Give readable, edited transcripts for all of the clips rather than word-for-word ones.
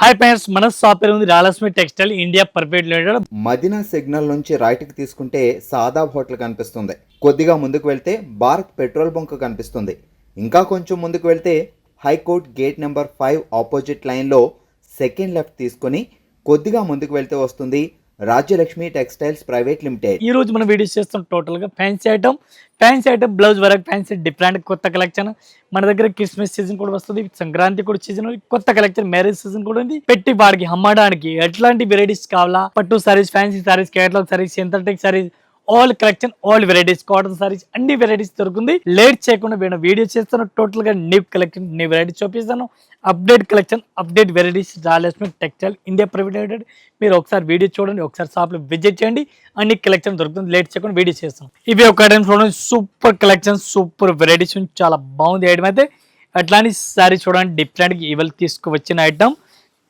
Hi friends, మన shop పేరు ఉంది Rayalaseema textile India private limited. Madina signal నుంచి రైట్కి తీసుకుంటే సాదాబ్ హోటల్ కనిపిస్తుంది. కొద్దిగా ముందుకు వెళ్తే భారత్ పెట్రోల్ బంక్ కనిపిస్తుంది. ఇంకా కొంచెం ముందుకు వెళ్తే హైకోర్ట్ గేట్ నెంబర్ 5 ఆపోజిట్ లైన్లో సెకండ్ లెఫ్ట్ తీసుకొని కొద్దిగా ముందుకు వెళ్తే వస్తుంది రాజ్యలక్ష్మి టెక్స్టైల్స్ ప్రైవేట్ లిమిటెడ్. ఈ రోజు మనం వీడియోస్ చేస్తాం టోటల్ గా ఫ్యాన్సీ ఐటమ్ బ్లౌజ్ వరకు ఫ్యాన్సీ డిఫరెంట్ కొత్త కలెక్షన్. మన దగ్గర క్రిస్మస్ సీజన్ కూడా వస్తుంది, సంక్రాంతి కూడా సీజన్, కొత్త కలెక్షన్ మ్యారేజ్ సీజన్ కూడా ఉంది. పెట్టి వాడికి అమ్మడానికి ఎట్లాంటి వెరైటీస్ కావాలా, పట్టు saris, fancy saris, catalogue saris, synthetic saris, all collection, all varieties, cotton saris, అన్ని వెరైటీస్ దొరుకుతుంది. లేట్ చేయకుండా వీడియో చేస్తాను. టోటల్ గా న్యూ కలెక్షన్, న్యూ వెరైటీస్ చూపిస్తాను. Update collection, update varieties, Rayalaseema textile India private limited. మీరు ఒకసారి వీడియో చూడండి, ఒకసారి షాప్ లో విజిట్ చేయండి, అన్ని కలెక్షన్ దొరుకుతుంది. లేట్ చేయకుండా వీడియో చేస్తాను. ఇవి ఒక ఐటమ్ చూడండి, సూపర్ కలెక్షన్, సూపర్ వెరైటీస్, చాలా బాగుంది ఐటమ్ అయితే. అట్లాంటి సారీ చూడండి, డిఫరెంట్ గా ఇవాళ తీసుకువచ్చిన ఐటమ్.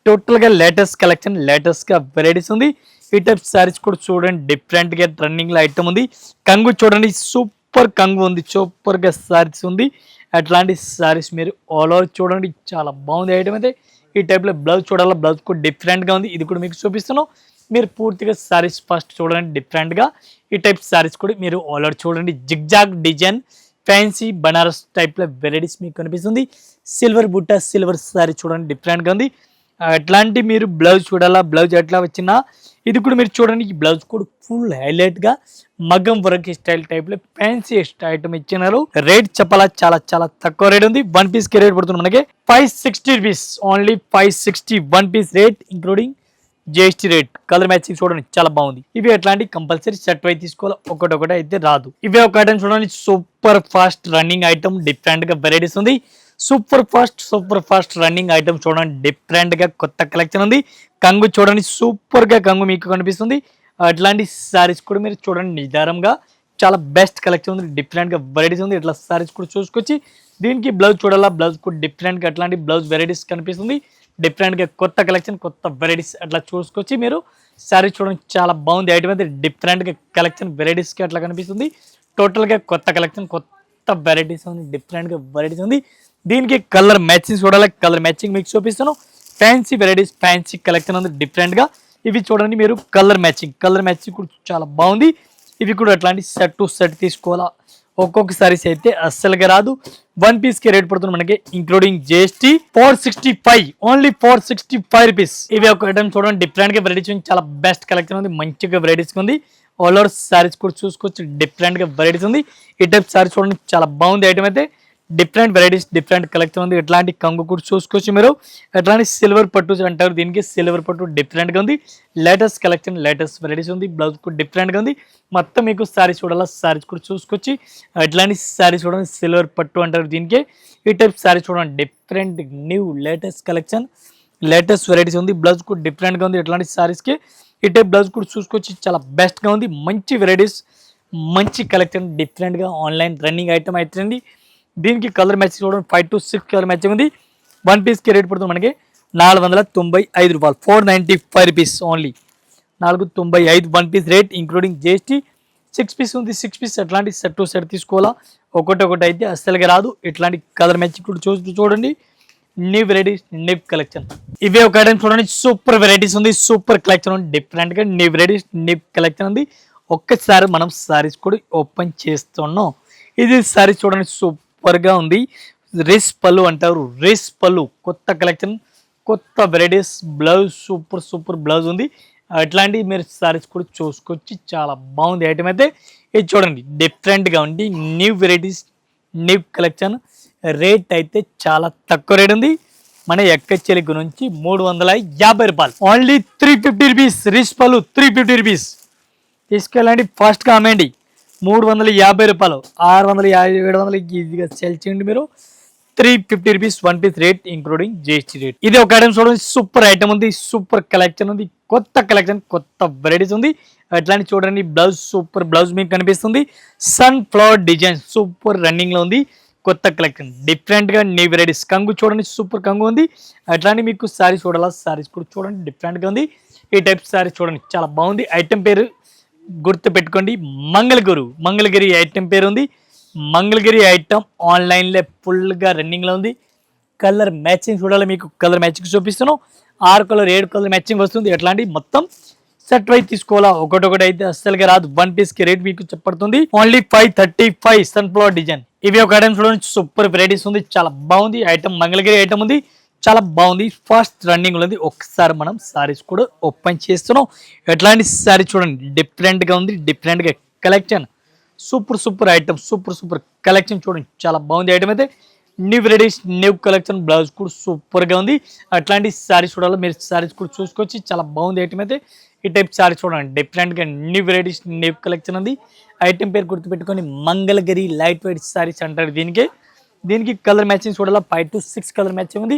టోటల్ గా లేటెస్ట్ కలెక్షన్, లేటెస్ట్ గా వెరైటీస్ ఉంది. ఈ టైప్ సారీస్ కూడా చూడండి, డిఫరెంట్ గా రన్నింగ్ లో ఐటమ్ ఉంది. కంగు చూడండి, సూపర్ కంగు ఉంది, సూపర్ గా సారీస్ ఉంది. అట్లాంటి సారీస్ మీరు ఆల్ ఓవర్ చూడండి, చాలా బాగుంది ఐటమ్ అయితే. ఈ టైప్ లో బ్లౌజ్ చూడాలి, బ్లౌజ్ కూడా డిఫరెంట్ గా ఉంది. ఇది కూడా మీకు చూపిస్తున్నాను. మీరు పూర్తిగా సారీస్ ఫస్ట్ చూడండి, డిఫరెంట్ గా. ఈ టైప్ సారీస్ కూడా మీరు ఆల్ ఓవర్ చూడండి. Zigzag design, fancy Banaras type లో వెరైటీస్ మీకు కనిపిస్తుంది. సిల్వర్ బుట్ట, సిల్వర్ సారీ చూడండి, డిఫరెంట్ గా ఉంది. అట్లాంటి మీరు బ్లౌజ్ చూడాలా, బ్లౌజ్ ఎట్లా వచ్చినా ఇది కూడా మీరు చూడండి. ఈ బ్లౌజ్ కూడా ఫుల్ హైలైట్ గా మగ్గం వర్క్ స్టైల్ టైప్ లో ఫ్యాన్సీ ఐటమ్ ఇచ్చినారు. రేట్ చెప్పాలా, చాలా చాలా తక్కువ రేట్ ఉంది. వన్ పీస్ కి రేట్ పడుతుంది మనకి 560 rupees, only 560 one piece rate, including GST rate. Colour matching చూడండి, చాలా బాగుంది. ఇవి ఎట్లాంటి కంపల్సరీ సెట్ అయితే తీసుకోవాలి, ఒకటి అయితే రాదు. ఇవే ఒక ఐటమ్ చూడండి, super fast running item, different గా వెరైటీస్ ఉంది. సూపర్ ఫాస్ట్ రన్నింగ్ ఐటమ్ చూడండి, డిఫరెంట్ గా కొత్త కలెక్షన్ ఉంది. కంగు చూడండి, సూపర్ గా కంగు మీకు కనిపిస్తుంది. అట్లాంటి సారీస్ కూడా మీరు చూడండి, నిదారంగా చాలా బెస్ట్ కలెక్షన్ ఉంది, డిఫరెంట్ గా వెరైటీస్ ఉంది. ఇట్లా సారీస్ కూడా చూసుకొచ్చి దీనికి బ్లౌజ్ చూడాలా, బ్లౌజ్ కూడా డిఫరెంట్ గా అట్లాంటి బ్లౌజ్ వెరైటీస్ కనిపిస్తుంది. డిఫరెంట్ గా కొత్త కలెక్షన్, కొత్త వెరైటీస్ అట్లా చూసుకొచ్చి మీరు సారీస్ చూడండి, చాలా బాగుంది ఐటమ్ అయితే. డిఫరెంట్ గా కలెక్షన్ వెరైటీస్ కి అట్లా కనిపిస్తుంది. టోటల్ గా కొత్త కలెక్షన్, కొత్త వెరైటీస్ ఉంది, డిఫరెంట్ గా వెరైటీస్ ఉంది. దీనికి కలర్ మ్యాచింగ్ చూడాలి, కలర్ మ్యాచింగ్ మీకు చూపిస్తాను. ఫ్యాన్సీ వెరైటీస్, ఫ్యాన్సీ కలెక్షన్ ఉంది, డిఫరెంట్ గా. ఇవి చూడండి మీరు కలర్ మ్యాచింగ్ కూడా చాలా బాగుంది. ఇవి కూడా అట్లాంటి సెట్ టు సెట్ తీసుకోవాలా, ఒక్కొక్క సారీస్ అయితే అస్సలుగా రాదు. వన్ పీస్ కి రేట్ పడుతుంది మనకి, ఇంక్లూడింగ్ జిఎస్టీ 465, ఓన్లీ 465 రూపీస్. ఇవి ఒక ఐటమ్ చూడండి, డిఫరెంట్ గా వెరైటీస్, చాలా బెస్ట్ కలెక్షన్ ఉంది, మంచిగా వెరైటీస్ ఉంది. ఆల్ ఓవర్ సారీస్ కూడా చూసుకోవచ్చు, డిఫరెంట్ గా వెరైటీస్ ఉంది. ఈ టైప్ సారీస్ చూడండి, చాలా బాగుంది ఐటమ్ అయితే. డిఫరెంట్ వెరైటీస్, డిఫరెంట్ కలెక్షన్ ఉంది. ఎట్లాంటి కంగు కూడా చూసుకోవచ్చు మీరు. ఎట్లాంటి సిల్వర్ పట్టు అంటారు దీనికి, సిల్వర్ పట్టు డిఫరెంట్ గా ఉంది. లేటెస్ట్ కలెక్షన్, లేటెస్ట్ వెరైటీస్ ఉంది. బ్లౌజ్ కూడా డిఫరెంట్ గా ఉంది. మొత్తం మీకు సారీస్ చూడాలా, సారీస్ కూడా చూసుకొచ్చి ఎట్లాంటి సారీస్ చూడండి, సిల్వర్ పట్టు అంటారు దీనికి. ఈ టైప్ సారీస్ చూడండి, different new latest collection, latest varieties ఉంది. బ్లౌజ్ కూడా డిఫరెంట్ గా ఉంది. ఎట్లాంటి సారీస్ కి ఈ టైప్ బ్లౌజ్ కూడా చూసుకొచ్చి చాలా బెస్ట్ గా ఉంది. మంచి వెరైటీస్, మంచి కలెక్షన్, డిఫరెంట్ గా ఆన్లైన్ రన్నింగ్ ఐటమ్ అవుతుంది. దీనికి కలర్ మ్యాచింగ్ చూడండి, 5 to 6 కలర్ మ్యాచింగ్ ఉంది. వన్ పీస్ కి రేట్ పడుతుంది మనకి 495 రూపాయలు, 495 rupees only, 495 one piece rate, including GST. 6 piece ఉంది, 6 పీస్ అట్లాంటి సెట్ టు సెట్ తీసుకోవాలా, ఒకటి అయితే అస్సలుగా రాదు. ఇట్లాంటి కలర్ మ్యాచింగ్ కూడా చూడండి, న్యూ వెరైటీస్, న్యూ కలెక్షన్. ఇవే ఒక ఐటమ్ చూడండి, సూపర్ వెరైటీస్ ఉంది, సూపర్ కలెక్షన్ ఉంది, డిఫరెంట్ గా న్యూ వెరైటీస్, న్యూ కలెక్షన్ ఉంది. ఒక్కసారి మనం సారీస్ కూడా ఓపెన్ చేస్తున్నాం. ఇది సారీస్ చూడండి, సూపర్ గా ఉంది. రేస్ పళ్ళు అంటారు, రేస్ పళ్ళు, కొత్త కలెక్షన్, కొత్త వెరైటీస్. బ్లౌజ్ సూపర్ బ్లౌజ్ ఉంది. అట్లాంటి మీరు సారీస్ కూడా చూసుకొచ్చి చాలా బాగుంది ఐటమ్ అయితే. ఇది చూడండి, డిఫరెంట్ గా ఉంది, new varieties, new collection. Rate అయితే చాలా తక్కువ రేట్ ఉంది. మన ఎక్కచెలి గురించి 350 రూపాయలు, ఓన్లీ 350 రూపీస్. రిస్ పళ్ళు 350 రూపీస్. తీసుకెళ్ళండి, ఫాస్ట్ గా అమ్మేయండి. 350 రూపాయలు, 650, 700 ఈజీగా సెల్ చేయండి మీరు. 350 rupees one piece rate, including GST rate. ఇది ఒక ఐటమ్ చూడండి, సూపర్ ఐటమ్ ఉంది, సూపర్ కలెక్షన్ ఉంది, కొత్త కలెక్షన్, కొత్త వెరైటీస్ ఉంది. అట్లాంటి చూడండి, బ్లౌజ్ సూపర్ బ్లౌజ్ మీకు కనిపిస్తుంది. Sunflower design super running లో ఉంది, కొత్త కలెక్షన్, డిఫరెంట్ గా న్యూ వెరైటీస్. కంగు చూడండి, సూపర్ కంగు ఉంది. అట్లాంటి మీకు సారీస్ చూడాలా, సారీస్ కూడా చూడండి, డిఫరెంట్ గా ఉంది. ఈ టైప్ సారీస్ చూడండి, చాలా బాగుంది. ఐటమ్ పేరు గుర్తు పెట్టుకోండి, మంగళగిరి ఐటమ్ పేరు ఉంది. మంగళగిరి ఐటమ్ ఆన్లైన్లో ఫుల్గా రన్నింగ్లో ఉంది. కలర్ మ్యాచింగ్ చూడాలి, మీకు కలర్ మ్యాచింగ్ చూపిస్తున్నాను. 6 కలర్ 7 కలర్ మ్యాచింగ్ వస్తుంది. ఎట్లాంటి మొత్తం సెట్ వైజ్ తీసుకోవాలా, ఒకటొకటి అయితే అస్సలుగా రాదు. వన్ పీస్ కి రేట్ మీకు చెప్పబడుతుంది ఓన్లీ 535 సన్ఫ్లవర్ డిజైన్. ఇవి ఒక ఐటమ్ చూడండి, సూపర్ వెరైటీస్ ఉంది, చాలా బాగుంది ఐటమ్. మంగళగిరి ఐటమ్ ఉంది, చాలా బాగుంది, ఫాస్ట్ రన్నింగ్ ఉంది. ఒకసారి మనం సారీస్ కూడా ఓపెన్ చేస్తున్నాం. ఎట్లాంటి సారీ చూడండి, డిఫరెంట్ గా ఉంది, డిఫరెంట్ గా collection, super item, super collection చూడండి, చాలా బాగుంది ఐటమ్ అయితే. New varieties, new collection, blouse కూడా సూపర్ గా ఉంది. అట్లాంటి సారీస్ చూడాలి, మీరు సారీస్ కూడా చూసుకోవచ్చు, చాలా బాగుంది ఐటమ్ అయితే. ఈ టైప్ సారీ చూడండి, డిఫరెంట్ గా న్యూ వెరైటీస్, న్యూ కలెక్షన్ ఉంది. ఐటమ్ పేరు గుర్తుపెట్టుకొని మంగళగిరి లైట్ వెయిట్ సారీస్ అంటారు దీనికి కలర్ మ్యాచింగ్ చూడాలా, 5 to 6 కలర్ మ్యాచింగ్ ఉంది.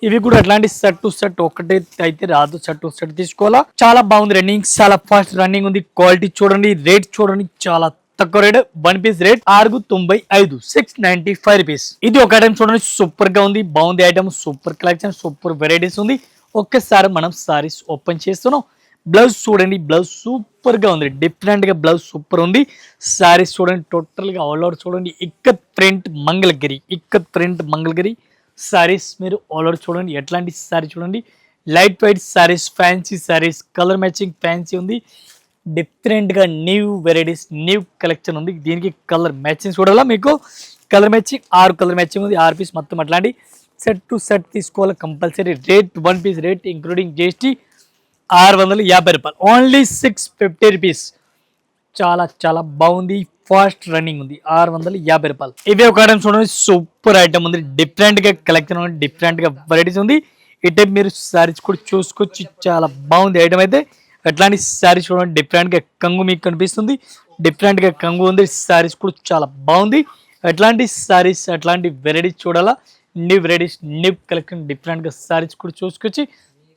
ఇవి కూడా అట్లాంటి సెట్ టు సెట్ ఒకటే అయితే రాదు, సెట్ టు సెట్ తీసుకోవాలా. చాలా బాగుంది రన్నింగ్, చాలా ఫాస్ట్ రన్నింగ్ ఉంది. క్వాలిటీ చూడండి, రేట్ చూడండి, చాలా తక్కువ rate. One piece rate 695, 695 rupees. ఇది ఒక ఐటమ్ చూడండి, సూపర్ గా ఉంది, బాగుంది item, super collection, super varieties ఉంది. ఒక్కసారి మనం సారీస్ ఓపెన్ చేస్తున్నాం. బ్లౌజ్ చూడండి, బ్లౌజ్ సూపర్ గా ఉంది, డిఫరెంట్ గా బ్లౌజ్ సూపర్ ఉంది. సారీస్ చూడండి, టోటల్ గా ఆల్ ఓవర్ చూడండి, ఇక్కత్ ప్రింట్ మంగళగిరి సారీస్. మీరు ఆల్ ఓవర్ చూడండి, ఎట్లాంటి సారీ చూడండి, light weight saris, fancy saris, colour matching fancy ఉంది. డిఫరెంట్ గా న్యూ వెరైటీస్, న్యూ కలెక్షన్ ఉంది. దీనికి కలర్ మ్యాచింగ్ చూడాలా, మీకు కలర్ మ్యాచింగ్ 6 కలర్ మ్యాచింగ్ ఉంది. 6 పీస్ మొత్తం అట్లాంటి సెట్ టు సెట్ తీసుకోవాలి compulsory. Rate one piece rate including GST 650 రూపాయలు, ఓన్లీ 650 రూపీస్. చాలా బాగుంది, ఫాస్ట్ రన్నింగ్ ఉంది, 650 రూపాయలు. ఇవే ఒక ఐటమ్ చూడండి, సూపర్ ఐటమ్ ఉంది, డిఫరెంట్ గా కలెక్షన్ ఉంది, డిఫరెంట్ గా వెరైటీస్ ఉంది. ఈ టైప్ మీరు సారీస్ కూడా చూసుకోవచ్చు, చాలా బాగుంది ఐటమ్ అయితే. అట్లాంటి సారీస్ చూడండి, డిఫరెంట్ గా కంగు మీకు కనిపిస్తుంది, డిఫరెంట్ గా కంగు ఉంది. సారీస్ కూడా చాలా బాగుంది. అట్లాంటి సారీస్, అట్లాంటి వెరైటీస్ చూడాలా, new varieties, new collection, different గా సారీస్ కూడా చూసుకోవచ్చు,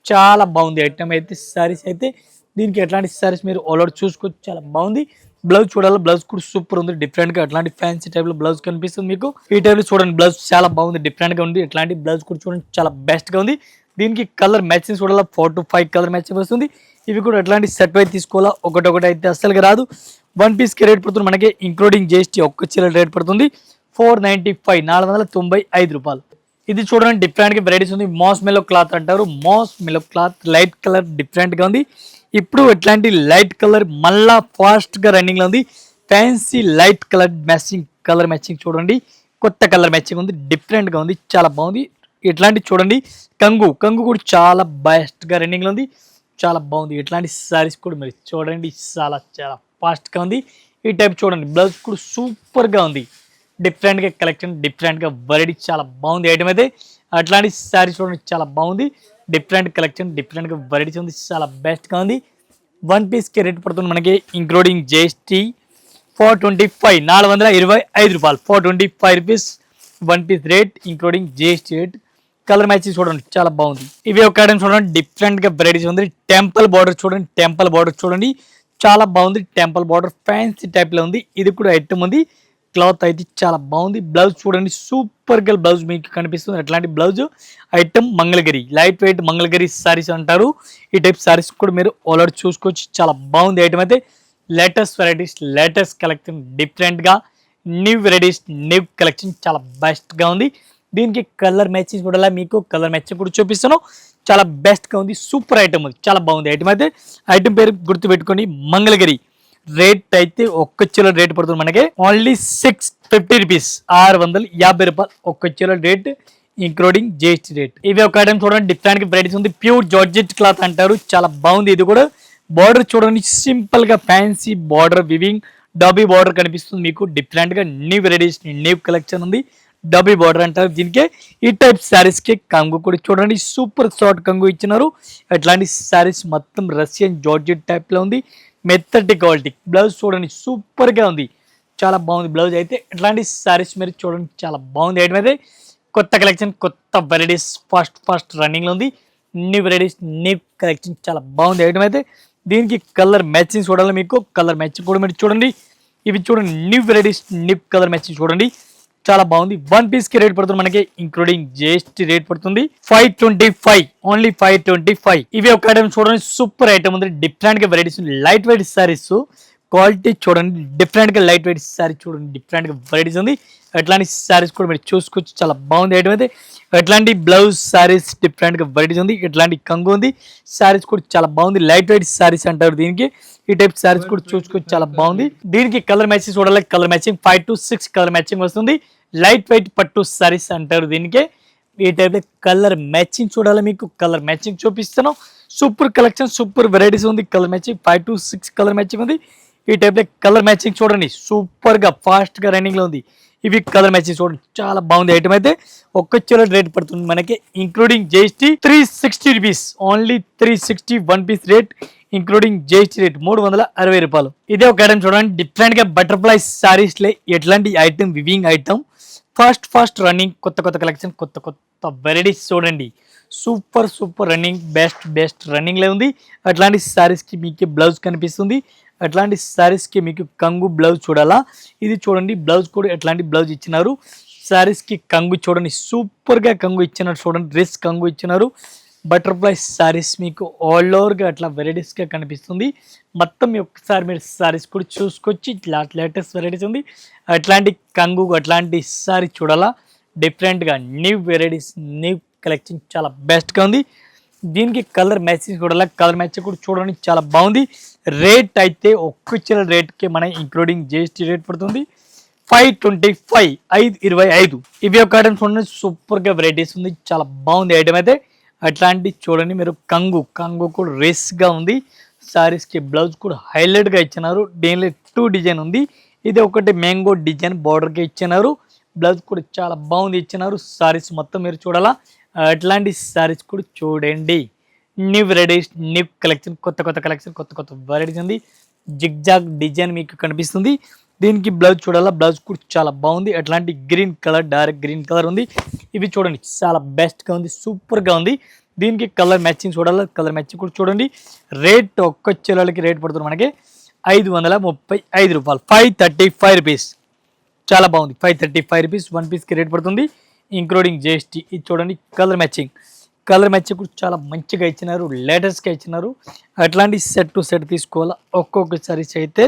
చాలా బాగుంది ఐటమ్ అయితే. సారీస్ అయితే దీనికి ఎట్లాంటి సారీస్ మీరు ఆల్ ఓవర్ చూసుకోవచ్చు, చాలా బాగుంది. బ్లౌజ్ చూడాలి, బ్లౌజ్ కూడా సూపర్ ఉంది, డిఫరెంట్ గా అట్లాంటి ఫ్యాన్సీ టైప్ లో బ్లౌజ్ కనిపిస్తుంది మీకు. ఈ టైప్ లో చూడండి, బ్లౌజ్ చాలా బాగుంది, డిఫరెంట్ గా ఉంది. ఇట్లాంటి బ్లౌజ్ కూడా చూడండి, చాలా బెస్ట్ గా ఉంది. దీనికి కలర్ మ్యాచింగ్ చూడాలా, 4 to 5 కలర్ మ్యాచింగ్ వస్తుంది. ఇవి కూడా ఎట్లాంటి సెట్ వైజ్ తీసుకోవాలా, ఒకటొకటి అయితే అస్సలుగా రాదు. వన్ పీస్ కి రేట్ పడుతుంది మనకి ఇంక్లూడింగ్ జిఎస్టీ, ఒక్క చీర రేట్ పడుతుంది 495, 495 రూపాయలు. ఇది చూడండి, డిఫరెంట్ గా వెరైటీస్ ఉంది. మాస్ మెలో క్లాత్ అంటారు, మాస్ మెలో క్లాత్, లైట్ కలర్, డిఫరెంట్ గా ఉంది. ఇప్పుడు ఎట్లాంటి లైట్ కలర్ మళ్ళా ఫాస్ట్ గా రన్నింగ్ లో ఉంది. Fancy light colour matching, colour matching చూడండి, కొత్త కలర్ మ్యాచింగ్ ఉంది, డిఫరెంట్ గా ఉంది, చాలా బాగుంది. ఇట్లాంటి చూడండి, కంగు కూడా చాలా బెస్ట్ గా రన్నింగ్ లో ఉంది, చాలా బాగుంది. ఇట్లాంటి సారీస్ కూడా మీరు చూడండి, చాలా ఫాస్ట్ గా ఉంది. ఈ టైప్ చూడండి, బ్లౌజ్ కూడా సూపర్ గా ఉంది, డిఫరెంట్ గా కలెక్షన్, డిఫరెంట్ గా వెరైటీ, చాలా బాగుంది ఐటమ్ అయితే. అట్లాంటి సారీస్ చూడండి, చాలా బాగుంది, డిఫరెంట్ కలెక్షన్, డిఫరెంట్ గా వెరైటీస్ ఉంది, చాలా బెస్ట్ గా ఉంది. వన్ పీస్ కి రేట్ పడుతుంది మనకి ఇంక్లూడింగ్ జిఎస్టీ 425, 425 రూపాయలు, 425 rupees one piece rate including GST rate. Colour matching చూడండి, చాలా బాగుంది. ఇవి ఒక ఐటమ్ చూడండి, డిఫరెంట్ గా వెరైటీస్ ఉంది. టెంపుల్ బార్డర్ చూడండి, చాలా బాగుంది. టెంపుల్ బార్డర్ ఫ్యాన్సీ టైప్ లో ఉంది. ఇది కూడా ఐటమ్ ఉంది, క్లాత్ అయితే చాలా బాగుంది. బ్లౌజ్ చూడండి, సూపర్ గా బ్లౌజ్ మీకు కనిపిస్తుంది. అట్లాంటి blouse item Mangalagiri, light weight Mangalagiri saris అంటారు. ఈ టైప్ సారీస్ కూడా మీరు ఆల్రెడీ చూసుకోవచ్చు, చాలా బాగుంది ఐటమ్ అయితే. Latest varieties, latest collection, different గా న్యూ వెరైటీస్, న్యూ కలెక్షన్, చాలా బెస్ట్ గా ఉంది. దీనికి కలర్ మ్యాచింగ్ కూడా మీకు కలర్ మ్యాచింగ్ కూడా చూపిస్తాను, చాలా బెస్ట్ గా ఉంది, సూపర్ ఐటమ్ ఉంది, చాలా బాగుంది ఐటమ్ అయితే. ఐటమ్ పేరు గుర్తు పెట్టుకొని మంగళగిరి. రేట్ అయితే ఒక్క చీర రేట్ పడుతుంది మనకి ఓన్లీ 650 రూపీస్, 650 రూపాయలు ఒక్క చీర రేట్ ఇంక్లూడింగ్ జిఎస్టీ రేట్. ఇవి ఒక ఐటమ్ చూడండి, డిఫరెంట్ వెరైటీస్ ఉంది. ప్యూర్ జార్జెట్ క్లాత్ అంటారు, చాలా బాగుంది. ఇది కూడా బార్డర్ చూడండి, సింపుల్ గా ఫ్యాన్సీ బార్డర్, వివింగ్ డబీ బార్డర్ కనిపిస్తుంది మీకు. డిఫరెంట్ గా న్యూ వెరైటీస్, న్యూ కలెక్షన్ ఉంది. డబీ బార్డర్ అంటారు దీనికి. ఈ టైప్ శారీస్ కి కంగు కూడా చూడండి, సూపర్ షార్ట్ కంగు ఇచ్చినారు. అట్లాంటి శారీస్ మొత్తం రష్యన్ జార్జెట్ టైప్ లో ఉంది, మెత్తటి క్వాలిటీ. బ్లౌజ్ చూడండి, సూపర్ గా ఉంది, చాలా బాగుంది బ్లౌజ్ అయితే. ఇట్లాంటి శారీస్ మీరు చూడండి, చాలా బాగుంది ఐటమ్ అయితే. కొత్త కలెక్షన్, కొత్త వెరైటీస్, ఫాస్ట్ రన్నింగ్ లో ఉంది. న్యూ వెరైటీస్, న్యూ కలెక్షన్, చాలా బాగుంది ఐటమ్ అయితే. దీనికి కలర్ మ్యాచింగ్ చూడాలి, మీకు కలర్ మ్యాచింగ్ కూడా మీరు చూడండి. ఇవి చూడండి, new varieties, new colour matching చూడండి, చాలా బాగుంది. వన్ పీస్ కి రేట్ పడుతుంది మనకి ఇంక్లూడింగ్ జిఎస్టీ రేట్ పడుతుంది 525, ఓన్లీ 525. ఇవి ఒక ఐటమ్ చూడండి, సూపర్ ఐటమ్ ఉంది, డిఫరెంట్ గా varieties, light weight saris, quality చూడండి, డిఫరెంట్గా లైట్ వెయిట్ శారీ చూడండి, డిఫరెంట్గా వెరైటీస్ ఉంది. అట్లాంటి శారీస్ కూడా మీరు చూసుకోవచ్చు, చాలా బాగుంది ఐటమ్ అయితే. అట్లాంటి బ్లౌజ్ శారీస్ డిఫరెంట్గా వెరైటీస్ ఉంది. ఇట్లాంటి కంగు ఉంది, శారీస్ కూడా చాలా బాగుంది. లైట్ వెయిట్ శారీస్ అంటారు దీనికి. ఈ టైప్ శారీస్ కూడా చూసుకోవచ్చు, చాలా బాగుంది. దీనికి కలర్ మ్యాచింగ్ చూడాలి, colour matching 5 to 6 colour matching వస్తుంది. లైట్ వెయిట్ పట్టు శారీస్ అంటారు దీనికి. ఈ టైప్ కలర్ మ్యాచింగ్ చూడాలి, మీకు కలర్ మ్యాచింగ్ చూపిస్తాను. సూపర్ కలెక్షన్, సూపర్ వెరైటీస్ ఉంది. Colour matching 5 to 6 colour matching ఉంది. ఈ టైప్ కలర్ మ్యాచింగ్ చూడండి, సూపర్ గా ఫాస్ట్ గా రన్నింగ్ లో ఉంది. ఇవి కలర్ మ్యాచింగ్ చూడండి, చాలా బాగుంది ఐటమ్ అయితే. ఒక్క చీర రేట్ పడుతుంది మనకి including GST 360 rupees, only 360 1 piece rate including GST rate 360 రూపాయలు. ఇదే ఒక ఐటమ్ చూడండి, డిఫరెంట్ గా బటర్ఫ్లై సారీస్ లే ఎట్లాంటి item, weaving item, fast running, కొత్త కలెక్షన్, కొత్త వెరైటీస్ చూడండి. సూపర్ రన్నింగ్, బెస్ట్ రన్నింగ్ లో ఉంది. అట్లాంటి సారీస్ కి మీకు బ్లౌజ్ కనిపిస్తుంది. అట్లాంటి సారీస్ కి మీకు కంగు బ్లౌజ్ చూడాలా. ఇది చూడండి, బ్లౌజ్ కూడా ఎట్లాంటి బ్లౌజ్ ఇచ్చినారు. సారీస్ కి కంగు చూడండి, సూపర్ గా కంగు ఇచ్చినారు చూడండి, డ్రెస్ కంగు ఇచ్చినారు. బటర్ఫ్లై సారీస్ మీకు ఆల్ ఓవర్ గా అట్లా వెరైటీస్ గా కనిపిస్తుంది. మొత్తం ఒక్కసారి మీరు సారీస్ కూడా చూసుకొచ్చి ఇట్లా లేటెస్ట్ వెరైటీస్ ఉంది. అట్లాంటి కంగు, అట్లాంటి సారీ చూడాలా. డిఫరెంట్ గా న్యూ వెరైటీస్, న్యూ కలెక్షన్, చాలా బెస్ట్ గా ఉంది. దీనికి కలర్ మ్యాచింగ్ చూడాలి, కలర్ మ్యాచింగ్ కూడా చూడండి, చాలా బాగుంది. రేట్ అయితే ఒక్క చీర రేట్కి మన ఇంక్లూడింగ్ జిఎస్టీ రేట్ పడుతుంది 525, 525. ఇవి ఒక ఐటమ్స్ చూడండి, సూపర్ గా వెరైటీస్ ఉంది, చాలా బాగుంది ఐటమ్ అయితే. అట్లాంటి చూడండి మీరు కంగు కూడా రేస్ గా ఉంది. సారీస్ కి బ్లౌజ్ కూడా హైలైట్ గా ఇచ్చినారు. దీనిలో 2 డిజైన్ ఉంది. ఇది ఒకటి మ్యాంగో డిజైన్ బార్డర్ కి ఇచ్చినారు. బ్లౌజ్ కూడా చాలా బాగుంది ఇచ్చినారు. సారీస్ మొత్తం మీరు చూడాలా. అట్లాంటి సారీస్ కూడా చూడండి, న్యూ వెరైటీస్, న్యూ కలెక్షన్, కొత్త కలెక్షన్, కొత్త వెరైటీస్ ఉంది. జిగ్జాగ్ డిజైన్ మీకు కనిపిస్తుంది. దీనికి బ్లౌజ్ చూడాలా, బ్లౌజ్ కూడా చాలా బాగుంది. అట్లాంటి green colour, dark green colour ఉంది. ఇవి చూడండి, చాలా బెస్ట్గా ఉంది, సూపర్గా ఉంది. దీనికి కలర్ మ్యాచింగ్ చూడాలా, కలర్ మ్యాచింగ్ కూడా చూడండి. రేట్ ఒక్క చీరలకి రేట్ పడుతుంది మనకి 535 రూపాయలు, 535 రూపీస్. చాలా బాగుంది, 535 రూపీస్ 1 పీస్కి రేట్ పడుతుంది ఇంక్లూడింగ్ జిఎస్టీ. ఇది చూడండి, కలర్ మ్యాచింగ్ కూడా చాలా మంచిగా ఇచ్చినారు, లేటెస్ట్గా ఇచ్చినారు. అట్లాంటి సెట్ టు సెట్ తీసుకోవాలా, ఒక్కొక్క సారీస్ అయితే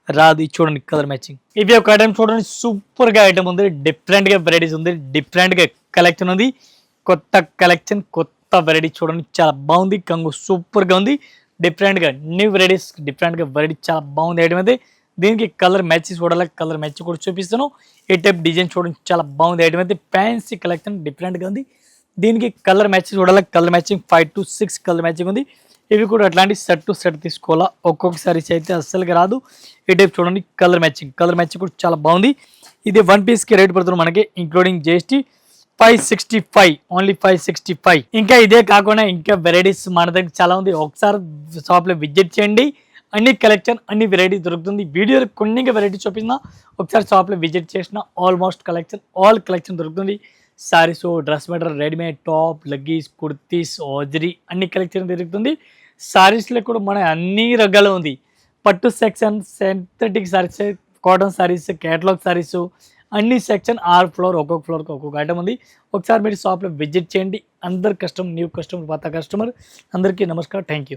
రాదు. ఇది చూడండి, కలర్ మ్యాచింగ్. ఇవి ఒక ఐటమ్ చూడండి, సూపర్గా ఐటమ్ ఉంది, డిఫరెంట్గా వెరైటీస్ ఉంది, డిఫరెంట్గా కలెక్షన్ ఉంది. కొత్త కలెక్షన్, కొత్త వెరైటీ చూడండి, చాలా బాగుంది. కంగు సూపర్గా ఉంది, డిఫరెంట్గా న్యూ వెరైటీస్, డిఫరెంట్గా వెరైటీ, చాలా బాగుంది ఐటమ్ అయితే. దీనికి కలర్ మ్యాచింగ్ చూడాలి, కలర్ మ్యాచింగ్ కూడా చూపిస్తాను. ఈ టైప్ డిజైన్ చూడండి, చాలా బాగుంది ఐటమ్ అయితే. ఫ్యాన్సీ కలెక్షన్ డిఫరెంట్గా ఉంది. దీనికి కలర్ మ్యాచింగ్ చూడాలి, colour matching 5 to 6 colour matching ఉంది. ఇవి కూడా అట్లాంటి సెట్ టు సెట్ తీసుకోవాలా, ఒక్కొక్క సారీస్ అయితే అస్సలుగా రాదు. ఈ టైప్ చూడండి, కలర్ మ్యాచింగ్ కూడా చాలా బాగుంది. ఇది 1 పీస్కి రేట్ పడుతుంది మనకి ఇంక్లూడింగ్ జిఎస్టీ 565, ఓన్లీ 565. ఇంకా ఇదే కాకుండా ఇంకా వెరైటీస్ మన దగ్గర చాలా ఉంది. ఒకసారి షాప్లో విజిట్ చేయండి, అన్ని కలెక్షన్, అన్ని వెరైటీస్ దొరుకుతుంది. వీడియోలో కొన్ని వెరైటీస్ చూపించిన, ఒకసారి షాప్లో విజిట్ చేసిన ఆల్మోస్ట్ కలెక్షన్, ఆల్ కలెక్షన్ దొరుకుతుంది. Saris, dress material, readymade, top, leggings, kurtis, hosiery, అన్ని కలెక్షన్ దొరుకుతుంది. సారీస్లో కూడా మన అన్ని రకాలు ఉంది. పట్టు section, synthetic saris, cotton saris, catalogue saris, అన్ని సెక్షన్ 6 ఫ్లోర్, ఒక్కొక్క ఫ్లోర్కి ఒక్కొక్క ఐటమ్ ఉంది. ఒకసారి మీరు షాప్లో విజిట్ చేయండి. అందరు కస్టమర్, న్యూ కస్టమర్, పాత కస్టమర్ అందరికీ నమస్కారం, థ్యాంక్ యూ.